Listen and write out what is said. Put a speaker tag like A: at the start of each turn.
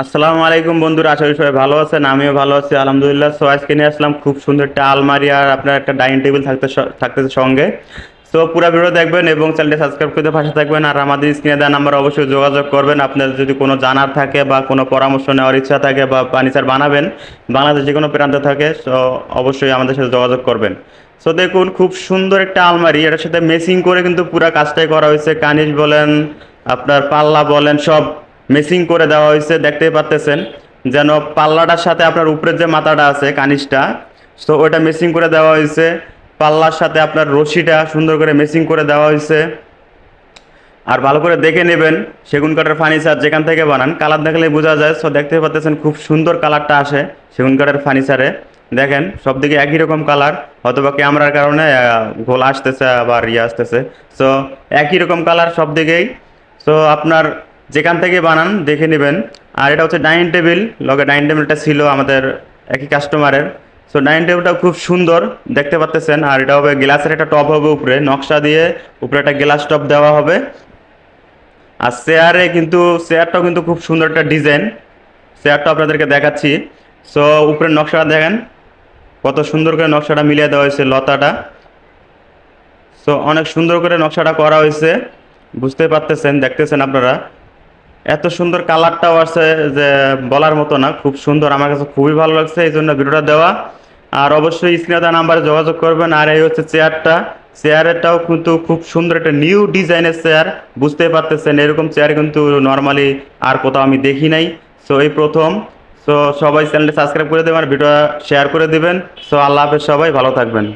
A: আসসালামু আলাইকুম বন্ধুরা, আশা করি সবাই ভালো আছেন। আমিও ভালো আছি আলহামদুলিল্লাহ। সো আজকে নিয়ে আসলাম খুব সুন্দর একটা আলমারি আর আপনার একটা ডাইনিং টেবিল থাকতেছে সঙ্গে। সো পুরো ভিডিও দেখবেন এবং চ্যানেলটি সাবস্ক্রাইব করতে পাশে থাকবেন। আর আমাদের স্ক্রিনে দেওয়া নাম্বার অবশ্যই যোগাযোগ করবেন আপনাদের যদি কোনো জানার থাকে বা কোনো পরামর্শ নেওয়ার ইচ্ছা থাকে বা ফার্নিচার বানাবেন বাংলাদেশ যে কোনো প্রান্তে থাকে, সো অবশ্যই আমাদের সাথে যোগাযোগ করবেন। সো দেখুন, খুব সুন্দর একটা আলমারি, এটার সাথে মেসিং করে কিন্তু পুরো কাজটাই করা হয়েছে। কানিজ বলেন, আপনার পাল্লা বলেন, সব মেসিং করে দেওয়া হয়েছে। দেখতেই পাচ্তেছেন যেন পাল্লাটার সাথে আপনার উপরের যে মাথাটা আছে কানিজটা, তো ওটা মেসিং করে দেওয়া হয়েছে। পাল্লার সাথে আপনার রশিটা সুন্দর করে মেসিং করে দেওয়া হয়েছে। আর ভালো করে দেখে নেবেন, সেগুন কাঠের ফার্নিচার যেখান থেকে বানান কালার দেখলে বোঝা যায়। সো দেখতে পাচ্ছেন খুব সুন্দর কালারটা আসে সেগুন কাঠের ফার্নিচারে। দেখেন সব দিকে একই রকম কালার, হয়তোবা ক্যামেরার কারণে ঘোল আসতেছে আবার আসতেছে। সো একই রকম কালার সব দিকেই। সো আপনার যেখান থেকে বানান দেখে নেবেন। আর এটা হচ্ছে ডাইনিং টেবিল, লগে ডাইনিং টেবিলটা ছিল আমাদের একই কাস্টমারের। সো ডাইনিং টেবিলটাও খুব সুন্দর দেখতে পাচ্তেছেন। আর এটা হবে গ্লাসের একটা টপ হবে, উপরে নকশা দিয়ে উপরে একটা গ্লাস টপ দেওয়া হবে। আর চেয়ারটাও কিন্তু খুব সুন্দর একটা ডিজাইন। চেয়ারটা আপনাদেরকে দেখাচ্ছি। সো উপরের নকশাটা দেখেন কত সুন্দর করে নকশাটা মিলিয়ে দেওয়া হয়েছে, লতাটা। সো অনেক সুন্দর করে নকশাটা করা হয়েছে, বুঝতে পারতেছেন, দেখতেছেন আপনারা। এত সুন্দর কালারটাও আছে যে বলার মতো না, খুব সুন্দর, আমার কাছে খুবই ভালো লাগছে, এই জন্য ভিডিওটা দেওয়া। আর অবশ্যই স্ক্রিনে দেওয়া নাম্বারে যোগাযোগ করবেন। আর এই হচ্ছে চেয়ারটা, চেয়ারটাও কিন্তু খুব সুন্দর একটা নিউ ডিজাইনের চেয়ার, বুঝতেই পারতেছেন। এরকম চেয়ার কিন্তু নর্মালি আর কোথাও আমি দেখি নাই, সো এই প্রথম। সো সবাই চ্যানেলটা সাবস্ক্রাইব করে দেবেন আর ভিডিও শেয়ার করে দেবেন। সো আল্লাহ হাফেজ, সবাই ভালো থাকবেন।